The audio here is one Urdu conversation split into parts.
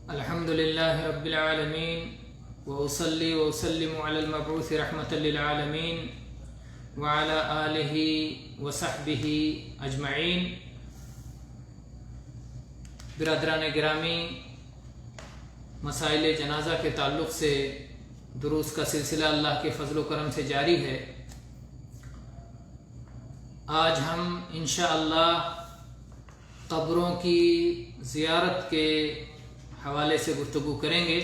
الحمد لله رب العالمين وأصلي وأسلم على المبعوث رحمة للعالمين وعلى آله وصحبه أجمعين. برادران گرامی، مسائل جنازہ کے تعلق سے دروس کا سلسلہ اللہ کے فضل و کرم سے جاری ہے. آج ہم انشاءاللہ قبروں کی زیارت کے حوالے سے گفتگو کریں گے.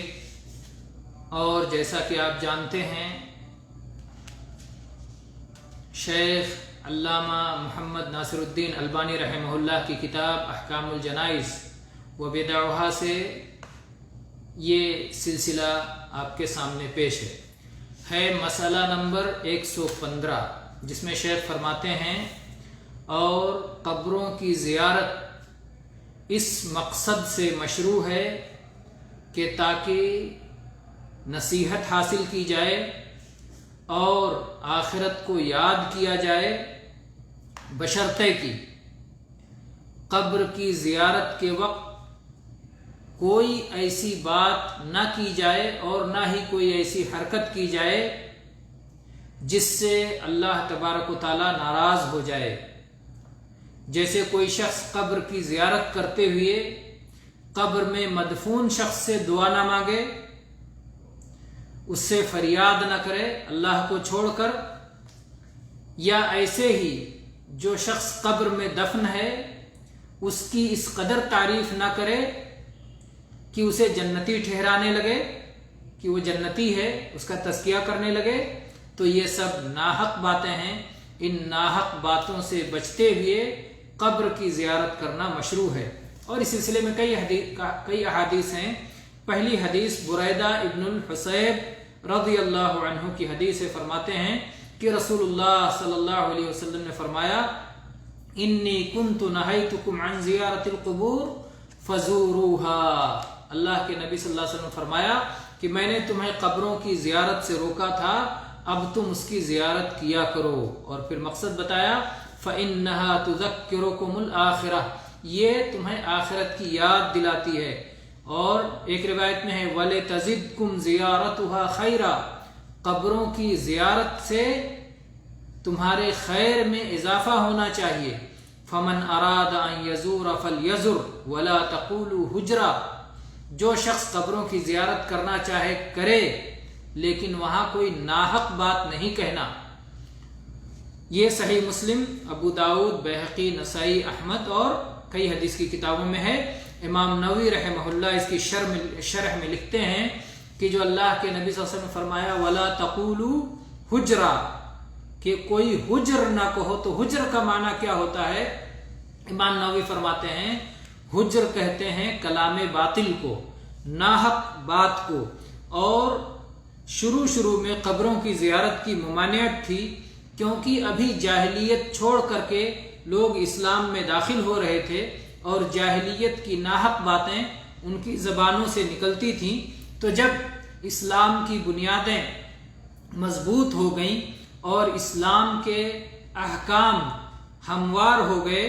اور جیسا کہ آپ جانتے ہیں، شیخ علامہ محمد ناصر الدین البانی رحمہ اللہ کی کتاب احکام الجنائز و بدعها سے یہ سلسلہ آپ کے سامنے پیش ہے مسئلہ نمبر 115، جس میں شیخ فرماتے ہیں اور قبروں کی زیارت اس مقصد سے مشروع ہے کہ تاکہ نصیحت حاصل کی جائے اور آخرت کو یاد کیا جائے، بشرطے کہ قبر کی زیارت کے وقت کوئی ایسی بات نہ کی جائے اور نہ ہی کوئی ایسی حرکت کی جائے جس سے اللہ تبارک و تعالی ناراض ہو جائے. جیسے کوئی شخص قبر کی زیارت کرتے ہوئے قبر میں مدفون شخص سے دعا نہ مانگے، اس سے فریاد نہ کرے اللہ کو چھوڑ کر، یا ایسے ہی جو شخص قبر میں دفن ہے اس کی اس قدر تعریف نہ کرے کہ اسے جنتی ٹھہرانے لگے کہ وہ جنتی ہے، اس کا تزکیہ کرنے لگے. تو یہ سب ناحق باتیں ہیں. ان ناحق باتوں سے بچتے ہوئے قبر کی زیارت کرنا مشروع ہے. اور اس سلسلے میں کئی احادیث ہیں. پہلی حدیث بریدہ ابن الحصیب رضی اللہ عنہ کی حدیث سے فرماتے ہیں کہ رسول اللہ صلی اللہ علیہ وسلم نے فرمایا، انی کنت نہیتکم عن زیارت القبور فزوروها. اللہ کے نبی صلی اللہ علیہ وسلم نے فرمایا کہ میں نے تمہیں قبروں کی زیارت سے روکا تھا، اب تم اس کی زیارت کیا کرو. اور پھر مقصد بتایا، فإنها تذکرکم الآخرہ، یہ تمہیں آخرت کی یاد دلاتی ہے. اور ایک روایت میں ہے وَلِتَزِدْكُمْ زِيَارَتُهَا خَيْرًا، قبروں کی زیارت سے تمہارے خیر میں اضافہ ہونا چاہیے. فَمَنْ أَرَادَ أَنْ يَزُورَ فَلْيَزُرْ وَلَا تَقُولُوا حُجْرًا، جو شخص قبروں کی زیارت کرنا چاہے کرے، لیکن وہاں کوئی ناحق بات نہیں کہنا. یہ صحیح مسلم، ابو داؤد، بیہقی، نسائی، احمد اور کئی حدیث کی کتابوں میں ہے. امام نووی رحمہ اللہ اس کی شرح میں لکھتے ہیں کہ جو اللہ کے نبی صلی اللہ علیہ وسلم نے فرمایا وَلَا تَقُولُوا حُجْرًا، کہ کوئی حجر نہ کہو، تو حجر کا معنی کیا ہوتا ہے؟ امام نووی فرماتے ہیں حجر کہتے ہیں کلام باطل کو، ناحق بات کو. اور شروع میں قبروں کی زیارت کی ممانعت تھی، کیونکہ ابھی جاہلیت چھوڑ کر کے لوگ اسلام میں داخل ہو رہے تھے اور جاہلیت کی ناحق باتیں ان کی زبانوں سے نکلتی تھیں. تو جب اسلام کی بنیادیں مضبوط ہو گئیں اور اسلام کے احکام ہموار ہو گئے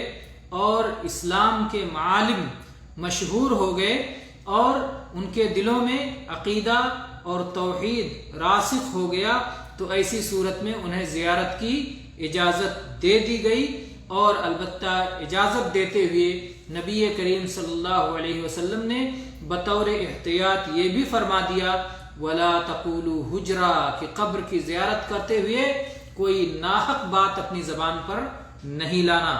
اور اسلام کے معالم مشہور ہو گئے اور ان کے دلوں میں عقیدہ اور توحید راسخ ہو گیا، تو ایسی صورت میں انہیں زیارت کی اجازت دے دی گئی. اور البتہ اجازت دیتے ہوئے نبی کریم صلی اللہ علیہ وسلم نے بطور احتیاط یہ بھی فرما دیا وَلَا تَقُولُوا حُجْرًا، کہ قبر کی زیارت کرتے ہوئے کوئی ناحق بات اپنی زبان پر نہیں لانا.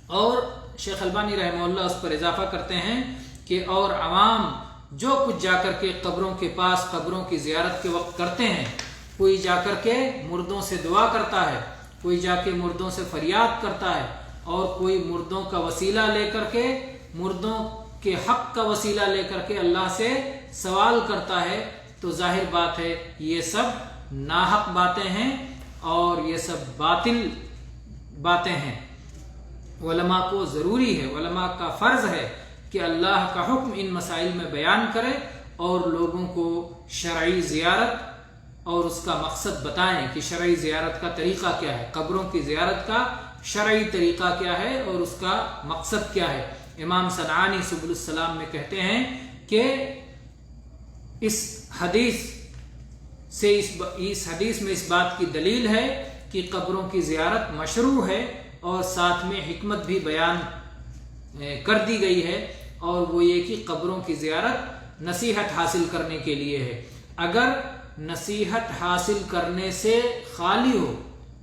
اور شیخ البانی رحمہ اللہ اس پر اضافہ کرتے ہیں کہ اور عوام جو کچھ جا کر کے قبروں کے پاس قبروں کی زیارت کے وقت کرتے ہیں، کوئی جا کر کے مردوں سے دعا کرتا ہے، کوئی جا کے مردوں سے فریاد کرتا ہے، اور کوئی مردوں کا وسیلہ لے کر کے، مردوں کے حق کا وسیلہ لے کر کے اللہ سے سوال کرتا ہے، تو ظاہر بات ہے یہ سب ناحق باتیں ہیں اور یہ سب باطل باتیں ہیں. علماء کو ضروری ہے، علماء کا فرض ہے کہ اللہ کا حکم ان مسائل میں بیان کرے اور لوگوں کو شرعی زیارت اور اس کا مقصد بتائیں کہ شرعی زیارت کا طریقہ کیا ہے، قبروں کی زیارت کا شرعی طریقہ کیا ہے اور اس کا مقصد کیا ہے. امام صنعانی سبل السلام میں کہتے ہیں کہ اس حدیث میں اس بات کی دلیل ہے کہ قبروں کی زیارت مشروع ہے، اور ساتھ میں حکمت بھی بیان کر دی گئی ہے، اور وہ یہ کہ قبروں کی زیارت نصیحت حاصل کرنے کے لیے ہے۔ اگر نصیحت حاصل کرنے سے خالی ہو،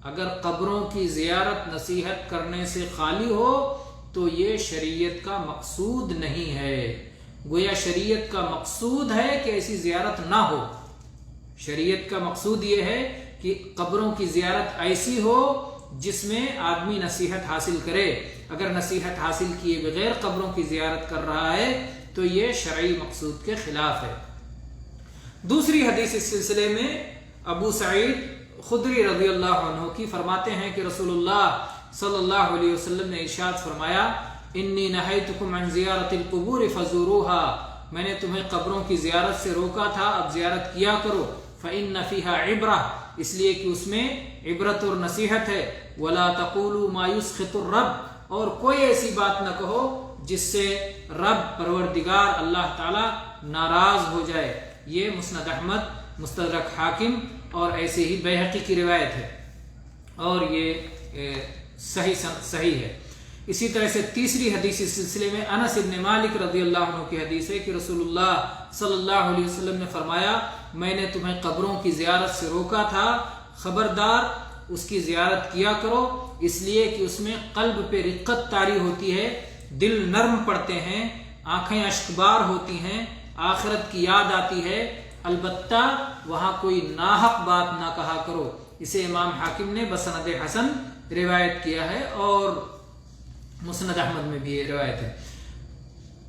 اگر قبروں کی زیارت نصیحت کرنے سے خالی ہو تو یہ شریعت کا مقصود نہیں ہے۔ گویا شریعت کا مقصود ہے کہ ایسی زیارت نہ ہو۔ شریعت کا مقصود یہ ہے کہ قبروں کی زیارت ایسی ہو جس میں آدمی نصیحت حاصل کرے۔ اگر نصیحت حاصل کیے بغیر قبروں کی زیارت کر رہا ہے تو یہ شرعی مقصود کے خلاف ہے۔ دوسری حدیث اس سلسلے میں ابو سعید خدری رضی اللہ عنہ کی فرماتے ہیں کہ رسول اللہ صلی اللہ علیہ وسلم نے ارشاد فرمایا، انی نہیتکم عن زیارت القبور فزوروها، میں نے تمہیں قبروں کی زیارت سے روکا تھا، اب زیارت کیا کرو، فإن فيها عبرہ، اس لیے کہ اس میں عبرت اور نصیحت ہے، ولا تقولوا ما يسخط الرب، اور کوئی ایسی بات نہ کہو جس سے رب پروردگار اللہ تعالی ناراض ہو جائے۔ یہ مسند احمد، مستدرک حاکم اور ایسے ہی بیہقی کی روایت ہے، اور یہ صحیح ہے۔ اسی طرح سے تیسری حدیث اس سلسلے میں انس بن مالک رضی اللہ عنہ کی حدیث ہے کہ رسول اللہ صلی اللہ علیہ وسلم نے فرمایا، میں نے تمہیں قبروں کی زیارت سے روکا تھا، خبردار اس کی زیارت کیا کرو، اس لیے کہ اس میں قلب پہ رقت طاری ہوتی ہے، دل نرم پڑتے ہیں، آنکھیں اشکبار ہوتی ہیں، آخرت کی یاد آتی ہے، البتہ وہاں کوئی ناحق بات نہ کہا کرو۔ اسے امام حاکم نے بسند حسن روایت کیا ہے، اور مسند احمد میں بھی یہ روایت ہے۔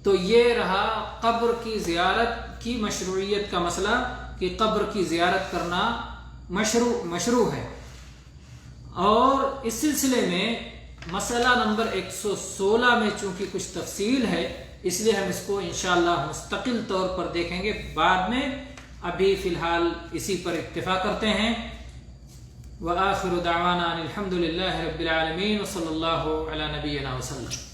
تو یہ رہا قبر کی زیارت کی مشروعیت کا مسئلہ کہ قبر کی زیارت کرنا مشروع ہے۔ اور اس سلسلے میں مسئلہ نمبر 116 میں چونکہ کچھ تفصیل ہے، اس لیے ہم اس کو انشاءاللہ مستقل طور پر دیکھیں گے بعد میں، ابھی فی الحال اسی پر اکتفا کرتے ہیں۔ وآخر دعوانا الحمد للہ رب العالمین وصلی اللہ علی نبینا وسلم۔